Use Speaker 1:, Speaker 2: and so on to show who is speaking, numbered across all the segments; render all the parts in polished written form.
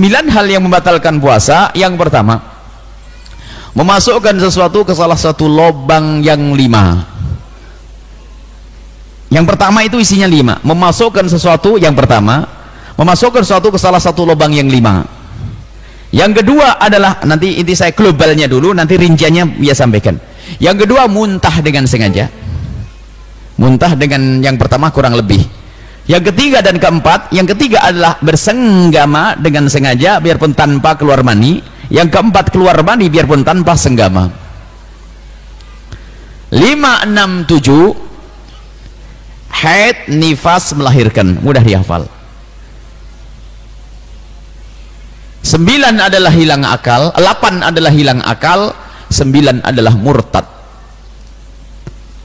Speaker 1: 9 hal yang membatalkan puasa. Yang pertama, memasukkan sesuatu ke salah satu lubang yang 5. Yang pertama itu isinya 5. Memasukkan sesuatu, yang pertama, memasukkan sesuatu ke salah satu lubang yang 5. Yang kedua adalah, nanti inti saya globalnya dulu, nanti rinciannya dia sampaikan. Yang kedua, muntah dengan sengaja. Muntah dengan yang pertama kurang lebih. Yang ketiga dan keempat, yang ketiga adalah bersenggama dengan sengaja biarpun tanpa keluar mani. Yang keempat, keluar mani biarpun tanpa senggama. 5, 6, 7 haid, nifas, melahirkan. Mudah dihafal. 9 adalah hilang akal, 8 adalah hilang akal, 9 adalah murtad.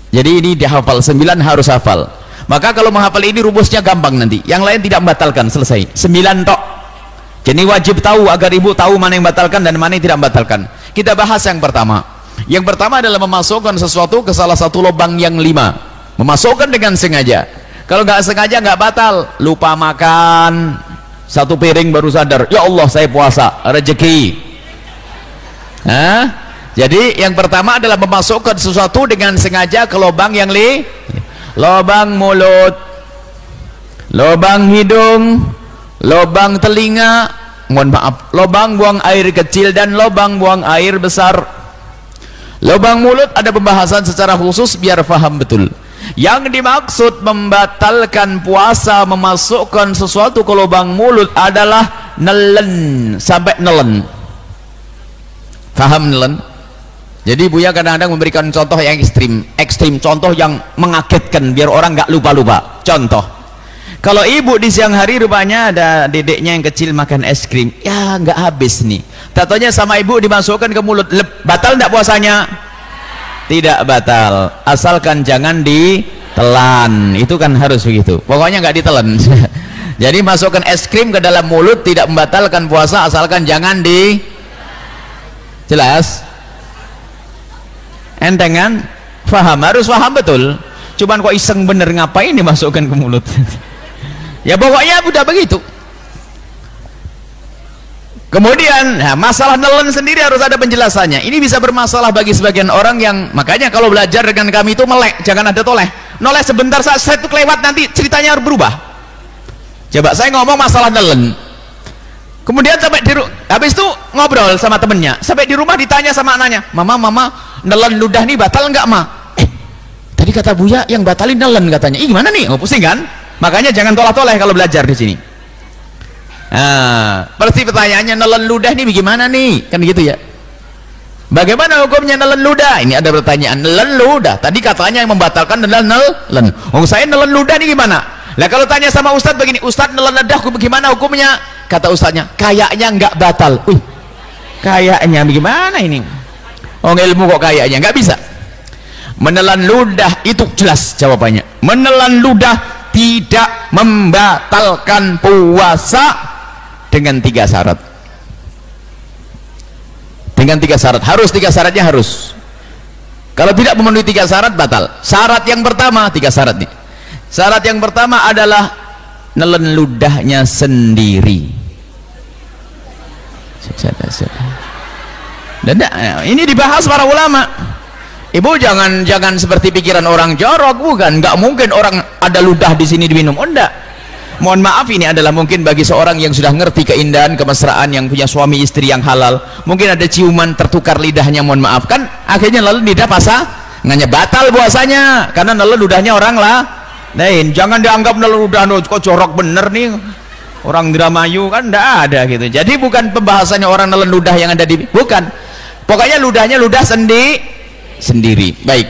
Speaker 1: Jadi ini dihafal, 9 harus hafal. Maka kalau menghafal ini rumusnya gampang nanti. Yang lain tidak membatalkan, selesai. 9 tok. Jadi wajib tahu agar ibu tahu mana yang membatalkan dan mana yang tidak membatalkan. Kita bahas yang pertama. Yang pertama adalah memasukkan sesuatu ke salah satu lubang yang 5. Memasukkan dengan sengaja. Kalau nggak sengaja nggak batal. Lupa makan, 1 piring baru sadar, ya Allah saya puasa, rezeki. Jadi yang pertama adalah memasukkan sesuatu dengan sengaja ke lubang yang lubang mulut, lubang hidung, lubang telinga, mohon maaf, lubang buang air kecil dan lubang buang air besar. Lubang mulut ada pembahasan secara khusus biar faham betul. Yang dimaksud membatalkan puasa memasukkan sesuatu ke lubang mulut adalah nelen, sampai nelen. Faham nelen? Jadi Buya kadang-kadang memberikan contoh yang ekstrim, contoh yang mengagetkan biar orang nggak lupa-lupa. Contoh, kalau ibu di siang hari rupanya ada dedeknya yang kecil makan es krim, ya nggak habis nih. Tatonya sama ibu dimasukkan ke mulut, batal nggak puasanya? Tidak batal, asalkan jangan ditelan. Itu kan harus begitu, pokoknya nggak ditelan. Jadi masukkan es krim ke dalam mulut tidak membatalkan puasa asalkan jangan jelas? Entengan? Faham? Harus faham betul. Cuman kok iseng bener ngapain dimasukkan ke mulut? Ya pokoknya udah begitu. Kemudian masalah nelen sendiri harus ada penjelasannya. Ini bisa bermasalah bagi sebagian orang yang, makanya kalau belajar dengan kami itu melek, jangan ada toleh. Noleh sebentar saat saya itu kelewat, nanti ceritanya harus berubah. Coba saya ngomong masalah nelen, kemudian sampai habis itu ngobrol sama temennya, sampai di rumah ditanya sama anaknya, mama nelen ludah nih batal nggak ma? Tadi kata Buya yang batalin nelen katanya. Gimana nih? Pusing kan? Makanya jangan toleh-toleh kalau belajar di sini. Pasti pertanyaannya nelen ludah nih bagaimana nih? Kan gitu ya. Bagaimana hukumnya nelen ludah? Ini ada pertanyaan. Nelen ludah. Tadi katanya yang membatalkan adalah nelen. Saya nelen ludah nih gimana? Lah kalau tanya sama Ustadz begini, Ustadz nelen ludah bagaimana hukumnya? Kata Ustadznya, kayaknya nggak batal. Kayaknya bagaimana ini? Ilmu kok kayaknya nggak bisa. Menelan ludah itu jelas jawabannya. Menelan ludah tidak membatalkan puasa dengan 3 syarat. Dengan 3 syarat, harus 3 syaratnya harus. Kalau tidak memenuhi 3 syarat batal. Syarat yang pertama, 3 syarat nih. Syarat yang pertama adalah nelen ludahnya sendiri. Ini dibahas para ulama. Ibu jangan seperti pikiran orang jorok, bukan. Nggak mungkin orang ada ludah di sini diminum. Enggak. Mohon maaf, ini adalah mungkin bagi seorang yang sudah ngerti keindahan kemesraan, yang punya suami istri yang halal. Mungkin ada ciuman tertukar lidahnya, mohon maaf kan. Akhirnya lalu lidah nggak batal puasanya karena nelen ludahnya orang lain. Jangan dianggap nelen ludah kok jorok bener nih. Orang Indramayu kan enggak ada gitu. Jadi bukan pembahasannya orang nelen ludah yang ada bukan. Pokoknya ludahnya ludah sendiri. Baik.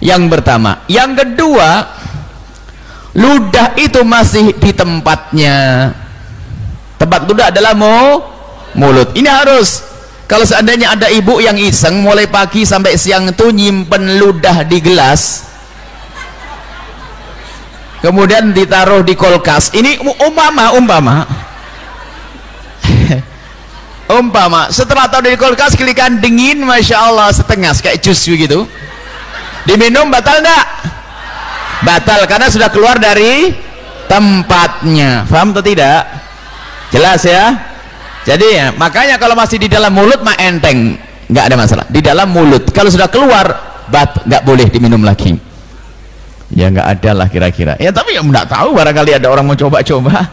Speaker 1: Yang pertama. Yang kedua, ludah itu masih di tempatnya. Tempat ludah adalah mulut. Ini harus. Kalau seandainya ada ibu yang iseng mulai pagi sampai siang itu nyimpen ludah di gelas, kemudian ditaruh di kulkas. Ini umpama setelah taruh di kulkas kelikan dingin, masya Allah, setengah kayak jus begitu, diminum batal enggak? Batal karena sudah keluar dari tempatnya. Paham atau tidak? Jelas ya? Jadi ya, makanya kalau masih di dalam mulut mah enteng, nggak ada masalah. Di dalam mulut, kalau sudah keluar nggak boleh diminum lagi. Ya nggak ada lah kira-kira. Ya tapi ya nggak tahu, barangkali ada orang mau coba-coba.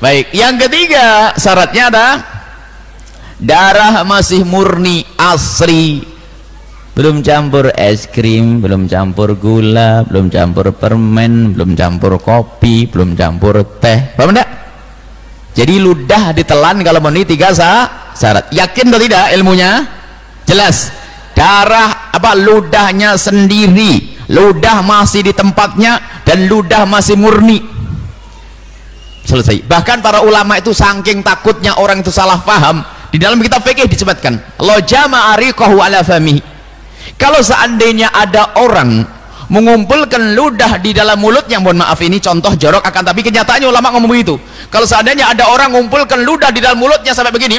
Speaker 1: Baik, yang ketiga syaratnya ada darah masih murni asli, belum campur es krim, belum campur gula, belum campur permen, belum campur kopi, belum campur teh. Paham enggak? Jadi ludah ditelan kalau memenuhi 3 syarat. Yakin atau tidak ilmunya? Jelas. Darah ludahnya sendiri, ludah masih di tempatnya, dan ludah masih murni. Selesai. Bahkan para ulama itu saking takutnya orang itu salah paham, di dalam kitab fikih disebutkan lo jama ariqahu ala famihi. Kalau seandainya ada orang mengumpulkan ludah di dalam mulutnya, mohon maaf ini contoh jorok, akan tapi kenyataannya ulama ngomong begitu. Kalau seandainya ada orang mengumpulkan ludah di dalam mulutnya sampai begini,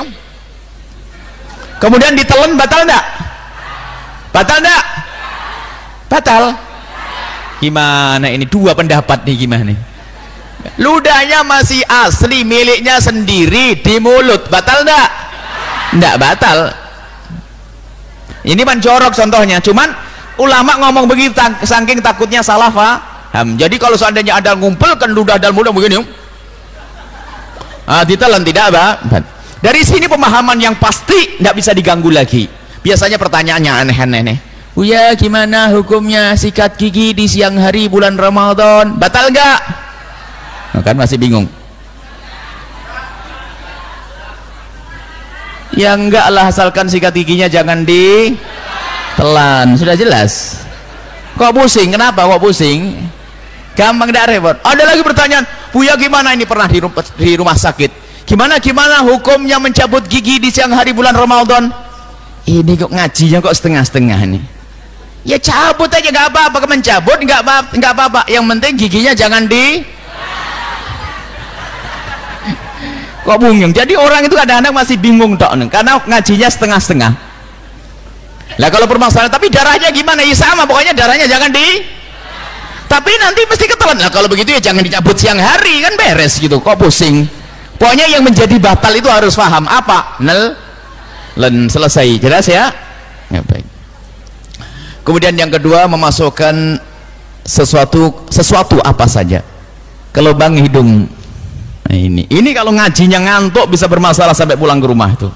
Speaker 1: kemudian ditelan, batal enggak? Batal enggak? Batal. Gimana ini, dua pendapat nih, gimana? Ludahnya masih asli, miliknya sendiri di mulut, batal enggak? Enggak batal. Ini mencorok contohnya, cuman ulama ngomong begitu saking takutnya salah paham. Jadi kalau seandainya ada ngumpulkan ludah dalam mulut begini, ditelan, tidak apa. Dari sini pemahaman yang pasti tidak bisa diganggu lagi. Biasanya pertanyaannya aneh-aneh. Buya, gimana hukumnya sikat gigi di siang hari bulan Ramadan? Batal enggak? Kan masih bingung. Ya enggak lah, asalkan sikat giginya jangan ditelan, sudah jelas. Kok pusing? Kenapa kok pusing? Gampang, tidak repot. Ada lagi pertanyaan, Buya gimana ini, pernah di rumah sakit, gimana hukumnya mencabut gigi di siang hari bulan Ramadan? Ini kok ngajinya kok setengah-setengah nih. Ya cabut aja, nggak apa-apa. Mencabut nggak apa-apa, yang penting giginya jangan kok bingung. Jadi orang itu kadang-kadang masih bingung tok, karena ngajinya setengah-setengah. Lah kalau permasalahan, tapi darahnya gimana? Ya sama, pokoknya darahnya jangan tapi nanti mesti ketelan. Lah kalau begitu ya jangan dicabut siang hari, kan beres gitu. Kok pusing? Pokoknya yang menjadi batal itu harus paham apa? Selesai. Jelas ya? Ya baik. Kemudian yang kedua, memasukkan sesuatu apa saja ke lubang hidung. Nah, ini kalau ngajinya ngantuk bisa bermasalah sampai pulang ke rumah tuh.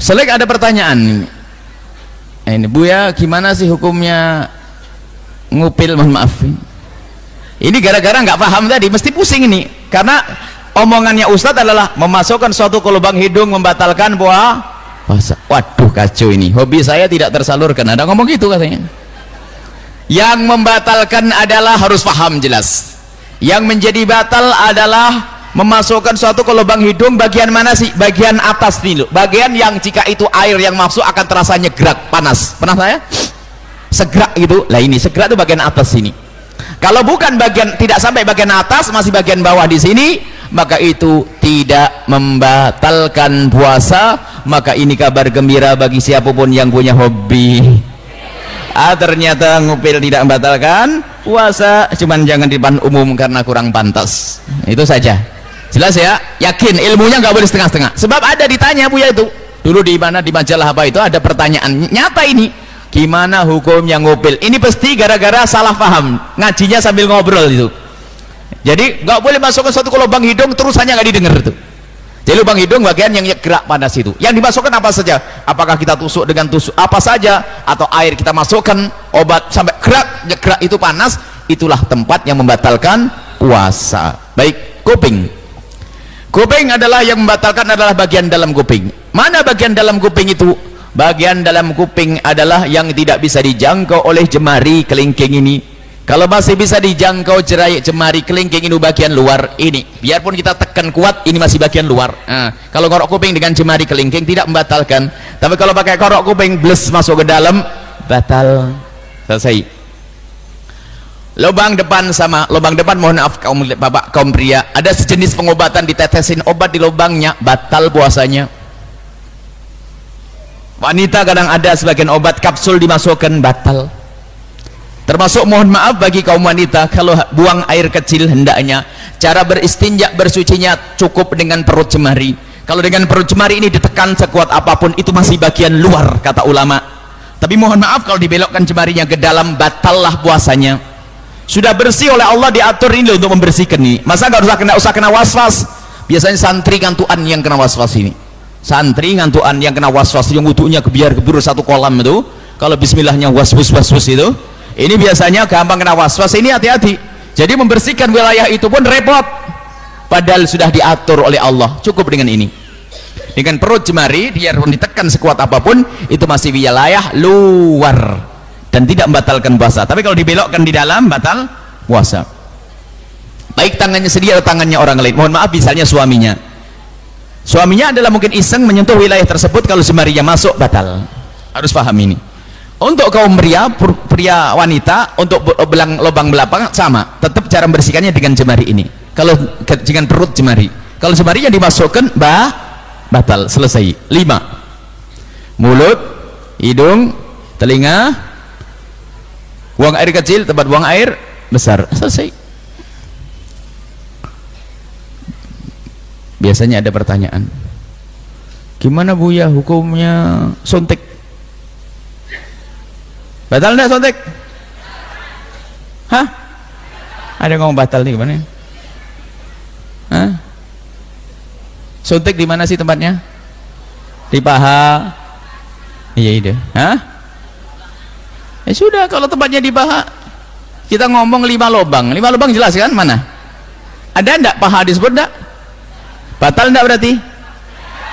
Speaker 1: Selek ada pertanyaan. Ini Buya, gimana sih hukumnya ngupil? Mohon maaf. Ini gara-gara nggak paham tadi, mesti pusing ini. Karena omongannya Ustadz adalah memasukkan suatu ke lubang hidung membatalkan puasa. Waduh, kacau ini. Hobi saya tidak tersalurkan. Ada ngomong gitu katanya. Yang membatalkan adalah harus paham jelas. Yang menjadi batal adalah memasukkan suatu ke lubang hidung bagian mana sih? Bagian atas nih, bagian yang jika itu air yang masuk akan terasa nyegrak, panas. Pernah saya? Segrak gitu. Lah ini segrak itu bagian atas sini. Kalau bukan bagian, tidak sampai bagian atas, masih bagian bawah di sini, maka itu tidak membatalkan puasa. Maka ini kabar gembira bagi siapapun yang punya hobi. Ternyata ngupil tidak membatalkan puasa, cuman jangan di depan umum karena kurang pantas. Itu saja. Jelas ya? Yakin ilmunya nggak boleh setengah-setengah. Sebab ada ditanya Buya itu dulu di mana, di majalah apa itu, ada pertanyaan nyata ini, gimana hukumnya ngupil? Ini pasti gara-gara salah paham, ngajinya sambil ngobrol itu. Jadi nggak boleh masukkan suatu ke lubang hidung terus hanya nggak didengar itu. Jadi lubang hidung bagian yang gerak panas itu. Yang dimasukkan apa saja? Apakah kita tusuk dengan tusuk apa saja, atau air kita masukkan obat sampai gerak itu panas, itulah tempat yang membatalkan puasa. Baik, kuping. Kuping adalah yang membatalkan adalah bagian dalam kuping. Mana bagian dalam kuping itu? Bagian dalam kuping adalah yang tidak bisa dijangkau oleh jemari kelingking ini. Kalau masih bisa dijangkau jemari kelingking itu bagian luar ini, biarpun kita tekan kuat, ini masih bagian luar. Kalau korok kuping dengan jemari kelingking tidak membatalkan, tapi kalau pakai korok kuping bles masuk ke dalam, batal. Selesai. Lubang depan sama lubang depan, mohon maaf kaum bapak, kaum pria, ada sejenis pengobatan, ditetesin obat di lubangnya, batal puasanya. Wanita kadang ada sebagian obat kapsul dimasukkan, batal. Termasuk mohon maaf bagi kaum wanita, kalau buang air kecil hendaknya cara beristinja bersucinya cukup dengan perut jemari. Kalau dengan perut jemari ini ditekan sekuat apapun, itu masih bagian luar, kata ulama. Tapi mohon maaf, kalau dibelokkan jemarinya ke dalam, batallah puasanya. Sudah bersih oleh Allah, diatur ini loh untuk membersihkan ini. Masa nggak usah kena was-was? Biasanya santri ngantuan yang kena was-was ini. Santri ngantuan yang kena was-was, yang wudunya kebiar-kebur satu kolam itu. Kalau bismillahnya was-was itu. Ini biasanya gampang kena was-was. Ini hati-hati. Jadi membersihkan wilayah itu pun repot. Padahal sudah diatur oleh Allah. Cukup dengan ini. Dengan perut jemari, biarpun ditekan sekuat apapun, itu masih wilayah luar dan tidak membatalkan puasa. Tapi kalau dibelokkan di dalam, batal puasa. Baik tangannya sendiri atau tangannya orang lain. Mohon maaf, misalnya suaminya. Suaminya adalah mungkin iseng menyentuh wilayah tersebut, kalau jemarinya masuk, batal. Harus paham ini. Untuk kaum pria wanita, untuk lubang belakang sama. Tetap cara membersihkannya dengan jemari ini. Kalau dengan perut jemari. Kalau jemarinya dimasukkan, batal, selesai. 5. Mulut, hidung, telinga, buang air kecil, tempat buang air besar, selesai. Biasanya ada pertanyaan, gimana Bu ya hukumnya suntik? Batal enggak suntik? Hah? Ada ngomong batal nih, gimana? Hah? Suntik di mana sih tempatnya? Di paha. Iya ide. Hah? Ya sudah, kalau tempatnya di paha, kita ngomong 5 lubang. 5 lubang jelas kan? Mana? Ada enggak paha disebut enggak? Batal enggak berarti?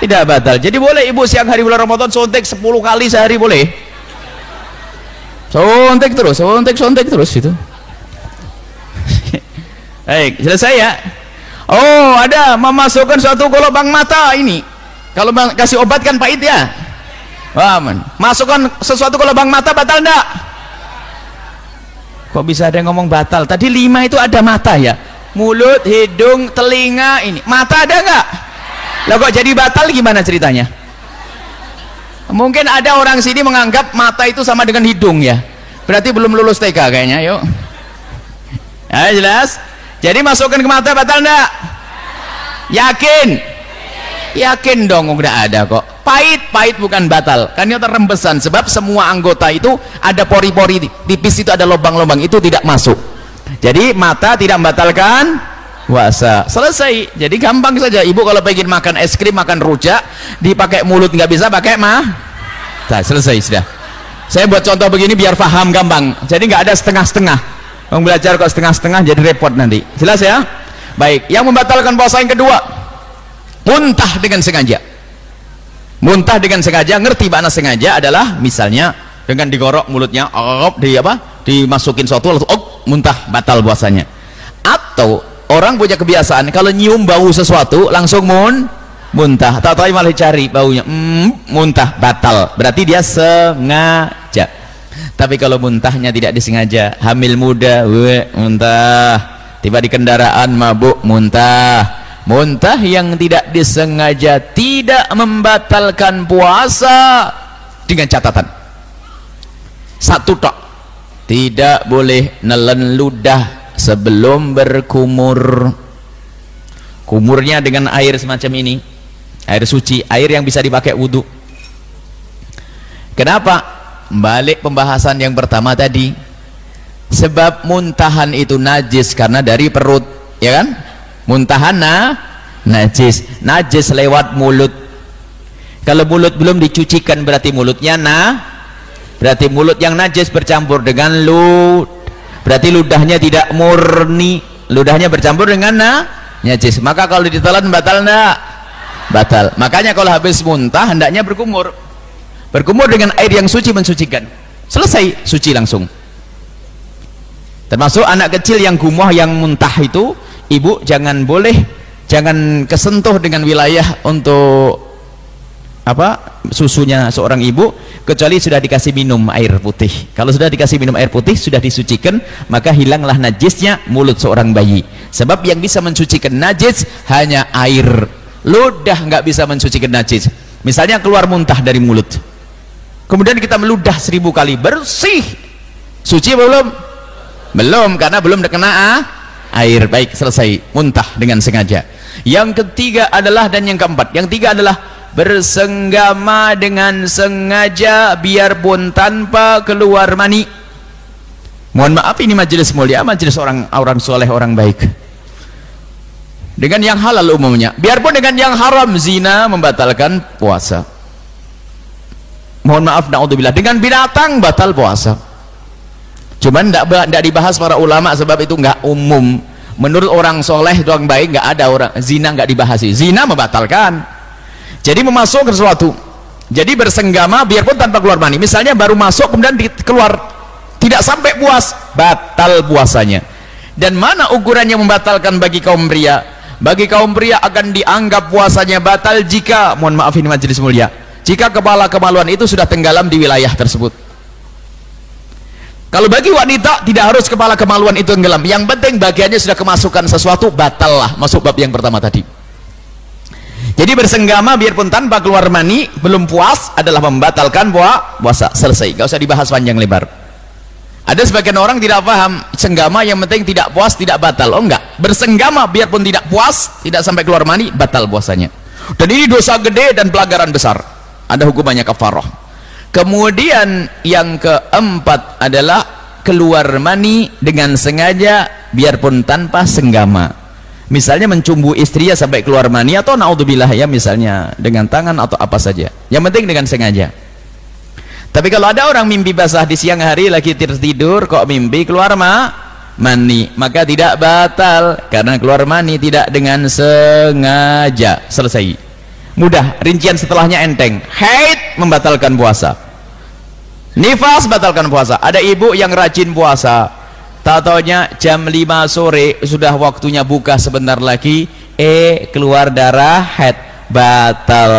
Speaker 1: Tidak batal. Jadi boleh ibu siang hari bulan Ramadan suntik 10 kali sehari, boleh? Suntik terus itu. Baik, selesai ya. Oh, ada memasukkan suatu ke lubang mata ini. Kalau kasih obat kan pahit ya. Masukkan sesuatu ke lubang mata, batal enggak? Kok bisa ada yang ngomong batal? Tadi 5 itu ada mata ya. Mulut, hidung, telinga, ini. Mata ada enggak? Lah kok jadi batal, gimana ceritanya? Mungkin ada orang sini menganggap mata itu sama dengan hidung ya. Berarti belum lulus TK kayaknya, yuk. Ya, jelas? Jadi masukkan ke mata, batal enggak? Yakin? Yakin dong, udah ada kok. Pahit bukan batal. Kan itu rembesan, sebab semua anggota itu ada pori-pori tipis, itu ada lubang-lubang, itu tidak masuk. Jadi mata tidak membatalkan puasa, selesai. Jadi gampang saja. Ibu kalau pengen makan es krim, makan rujak, dipakai mulut nggak bisa, pakai nah, selesai sudah. Saya buat contoh begini biar paham gampang. Jadi nggak ada setengah-setengah. Mau belajar kok setengah-setengah jadi repot nanti. Jelas ya? Baik. Yang membatalkan puasa yang kedua, muntah dengan sengaja. Muntah dengan sengaja, ngerti makna sengaja adalah misalnya dengan digorok mulutnya, dimasukin suatu lalu muntah, batal puasanya. Atau orang punya kebiasaan kalau nyium bau sesuatu langsung muntah, tahu-tahu malah cari baunya, muntah, batal. Berarti dia sengaja. Tapi kalau muntahnya tidak disengaja, hamil muda, muntah, tiba di kendaraan mabuk, muntah. Muntah yang tidak disengaja tidak membatalkan puasa, dengan catatan satu tok, tidak boleh nelen ludah sebelum berkumur. Kumurnya dengan air semacam ini, air suci, air yang bisa dipakai wudhu. Kenapa? Balik pembahasan yang pertama tadi, sebab muntahan itu najis karena dari perut, ya kan? Muntahan najis lewat mulut. Kalau mulut belum dicucikan berarti mulutnya berarti mulut yang najis bercampur dengan berarti ludahnya tidak murni, ludahnya bercampur dengan najis. Maka kalau ditelan batal enggak? Batal. Makanya kalau habis muntah hendaknya berkumur dengan air yang suci, mensucikan. Selesai, suci langsung. Termasuk anak kecil yang gumoh, yang muntah itu, ibu jangan kesentuh dengan wilayah untuk susunya seorang ibu, kecuali sudah dikasih minum air putih. Kalau sudah dikasih minum air putih, sudah disucikan, maka hilanglah najisnya mulut seorang bayi. Sebab yang bisa mensucikan najis hanya air, ludah nggak bisa mensucikan najis. Misalnya keluar muntah dari mulut, kemudian kita meludah 1000 kali, bersih, suci belum, karena belum kena air. Baik, selesai, muntah dengan sengaja. Yang ketiga adalah, dan yang keempat, yang tiga adalah bersenggama dengan sengaja biarpun tanpa keluar mani. Mohon maaf, ini majelis mulia, majelis orang soleh, orang baik. Dengan yang halal umumnya, biarpun dengan yang haram, zina membatalkan puasa. Mohon maaf, naudzubillah, dengan binatang batal puasa. Cuman tidak dibahas para ulama sebab itu nggak umum. Menurut orang soleh, orang baik, nggak ada orang zina nggak dibahas. Zina membatalkan. Jadi memasuk ke sesuatu. Jadi bersenggama biarpun tanpa keluar mani. Misalnya baru masuk kemudian keluar, tidak sampai puas, batal puasanya. Dan mana ukurannya membatalkan bagi kaum pria? Bagi kaum pria akan dianggap puasanya batal jika, mohon maaf ini majelis mulia, jika kepala kemaluan itu sudah tenggelam di wilayah tersebut. Kalau bagi wanita tidak harus kepala kemaluan itu tenggelam, yang penting bagiannya sudah kemasukan sesuatu, batal lah, masuk bab yang pertama tadi. Jadi bersenggama biarpun tanpa keluar mani belum puas adalah membatalkan puasa, selesai, gak usah dibahas panjang lebar. Ada sebagian orang tidak paham, senggama yang penting tidak puas tidak batal. Oh enggak, bersenggama biarpun tidak puas, tidak sampai keluar mani, batal puasanya. Dan ini dosa gede dan pelanggaran besar, ada hukumannya kafarah. Kemudian yang keempat adalah keluar mani dengan sengaja biarpun tanpa senggama. Misalnya mencumbu istrinya sampai keluar mani, atau naudzubillah ya, misalnya dengan tangan atau apa saja, yang penting dengan sengaja. Tapi kalau ada orang mimpi basah di siang hari lagi tertidur kok mimpi keluar mani, maka tidak batal karena keluar mani tidak dengan sengaja. Selesai, mudah, rincian setelahnya enteng. Haid membatalkan puasa, nifas batalkan puasa. Ada ibu yang rajin puasa, taunya jam 5 sore sudah waktunya buka sebentar lagi, keluar darah, haid, batal.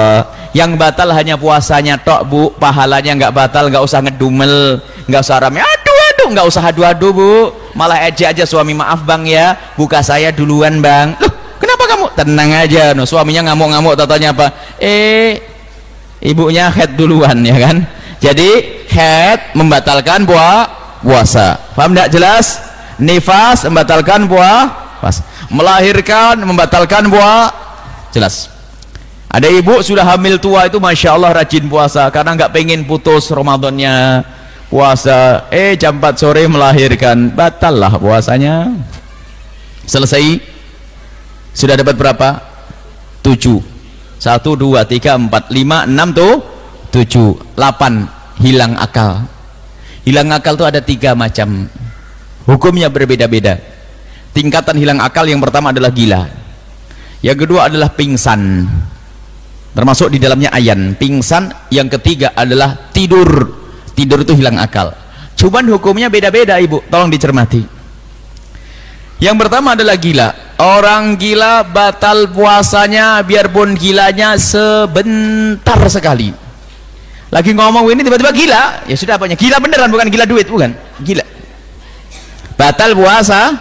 Speaker 1: Yang batal hanya puasanya tok bu, pahalanya nggak batal. Nggak usah ngedumel, nggak usah rame, aduh, nggak usah adu-adu bu, malah ejek aja suami, maaf bang ya, buka saya duluan bang. Loh kenapa kamu? Tenang aja, no, suaminya ngamuk-ngamuk, tatanya apa? Ibunya haid duluan ya kan. Jadi haid membatalkan puasa, paham tidak? Jelas. Nifas membatalkan puasa, melahirkan membatalkan jelas. Ada ibu sudah hamil tua itu masya Allah rajin puasa karena nggak pengen putus Ramadannya, puasa jam 4 sore melahirkan, batal lah puasanya. Selesai. Sudah dapat berapa? 7. 1, 2, 3, 4, 5, 6 tuh 7, 8 hilang akal. Hilang akal itu ada 3 macam, hukumnya berbeda-beda. Tingkatan hilang akal yang pertama adalah gila, yang kedua adalah pingsan, termasuk di dalamnya ayan, pingsan. Yang ketiga adalah tidur itu hilang akal. Cuman hukumnya beda-beda ibu, tolong dicermati. Yang pertama adalah gila. Orang gila batal puasanya biarpun gilanya sebentar sekali. Lagi ngomong ini tiba-tiba gila, ya sudah, apanya gila beneran, bukan gila duit, bukan gila, batal puasa,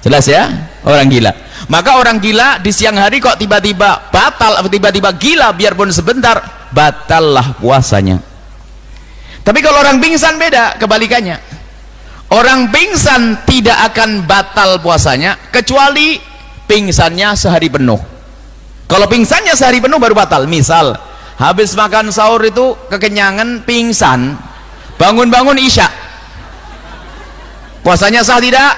Speaker 1: jelas ya, orang gila. Maka orang gila di siang hari kok tiba-tiba batal atau tiba-tiba gila biarpun sebentar, batallah puasanya. Tapi kalau orang pingsan beda, kebalikannya. Orang pingsan tidak akan batal puasanya kecuali pingsannya sehari penuh. Kalau pingsannya sehari penuh baru batal. Misal habis makan sahur itu kekenyangan, pingsan, bangun-bangun isya, puasanya sah tidak?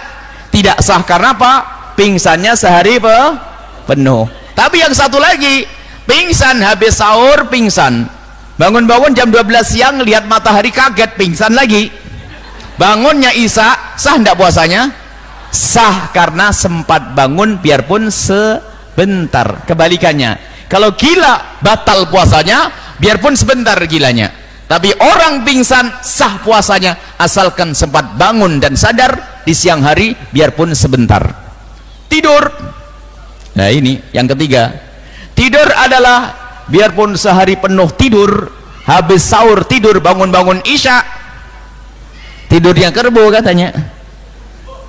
Speaker 1: Tidak sah. Karena apa? Pingsannya sehari penuh. Tapi yang satu lagi pingsan habis sahur, pingsan, bangun-bangun jam 12 siang lihat matahari kaget, pingsan lagi, bangunnya isya, sah tidak puasanya? Sah, karena sempat bangun biarpun sebentar. Kebalikannya, kalau gila batal puasanya biarpun sebentar gilanya, tapi orang pingsan sah puasanya asalkan sempat bangun dan sadar di siang hari biarpun sebentar. Tidur, nah ini yang ketiga. Tidur adalah biarpun sehari penuh tidur, habis sahur tidur, bangun-bangun isya, tidurnya kerbo katanya.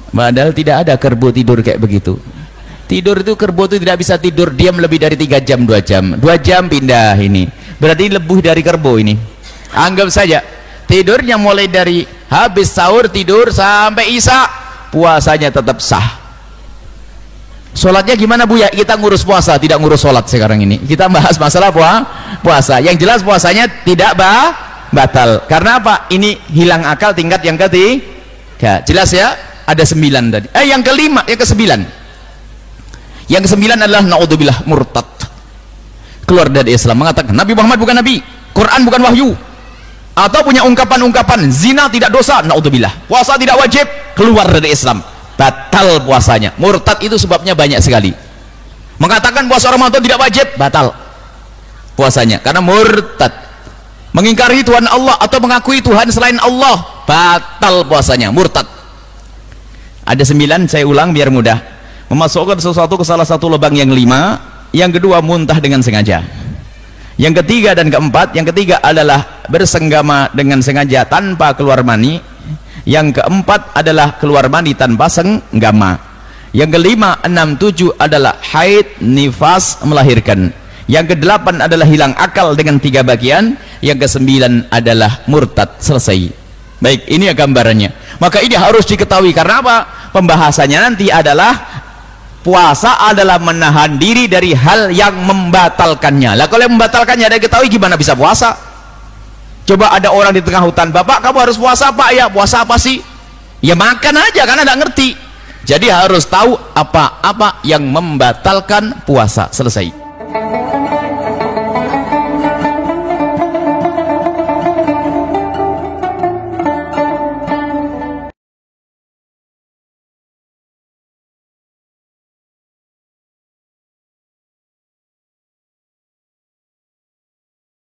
Speaker 1: Padahal tidak ada kerbo tidur kayak begitu. Tidur itu, kerbo itu tidak bisa tidur diam lebih dari 3 jam, 2 jam 2 jam pindah, ini berarti lebih dari kerbo ini. Anggap saja tidurnya mulai dari habis sahur tidur sampai isya, puasanya tetap sah. Sholatnya gimana Bu ya? Kita ngurus puasa, tidak ngurus sholat sekarang ini. Kita bahas masalah puasa. Yang jelas puasanya tidak batal. Karena apa? Ini hilang akal tingkat yang ketiga. Jelas ya? Ada 9 tadi. Yang kelima, yang ke-9. Yang ke-9 adalah naudzubillah murtad. Keluar dari Islam, mengatakan Nabi Muhammad bukan nabi, Quran bukan wahyu. Atau punya ungkapan-ungkapan zina tidak dosa, naudzubillah. Puasa tidak wajib, keluar dari Islam. Batal puasanya. Murtad itu sebabnya banyak sekali. Mengatakan puasa Ramadan tidak wajib, batal puasanya karena murtad. Mengingkari Tuhan Allah atau mengakui Tuhan selain Allah, batal puasanya, murtad. Ada 9, saya ulang biar mudah. Memasukkan sesuatu ke salah satu lubang yang 5. Yang kedua, muntah dengan sengaja. Yang ketiga dan keempat, yang ketiga adalah bersenggama dengan sengaja tanpa keluar mani. Yang keempat adalah keluar mani tanpa senggama. Yang kelima, 6, 7 adalah haid, nifas, melahirkan. Yang ke-8 adalah hilang akal dengan 3 bagian. Yang ke-9 adalah murtad. Selesai. Baik, ini ya gambarannya. Maka ini harus diketahui. Karena apa? Pembahasannya nanti adalah puasa adalah menahan diri dari hal yang membatalkannya. Lah kalau yang membatalkannya ada ketahui, gimana bisa puasa? Coba ada orang di tengah hutan, Bapak kamu harus puasa Pak. Ya puasa apa sih? Ya makan aja karena tidak ngerti. Jadi harus tahu apa-apa yang membatalkan puasa. Selesai.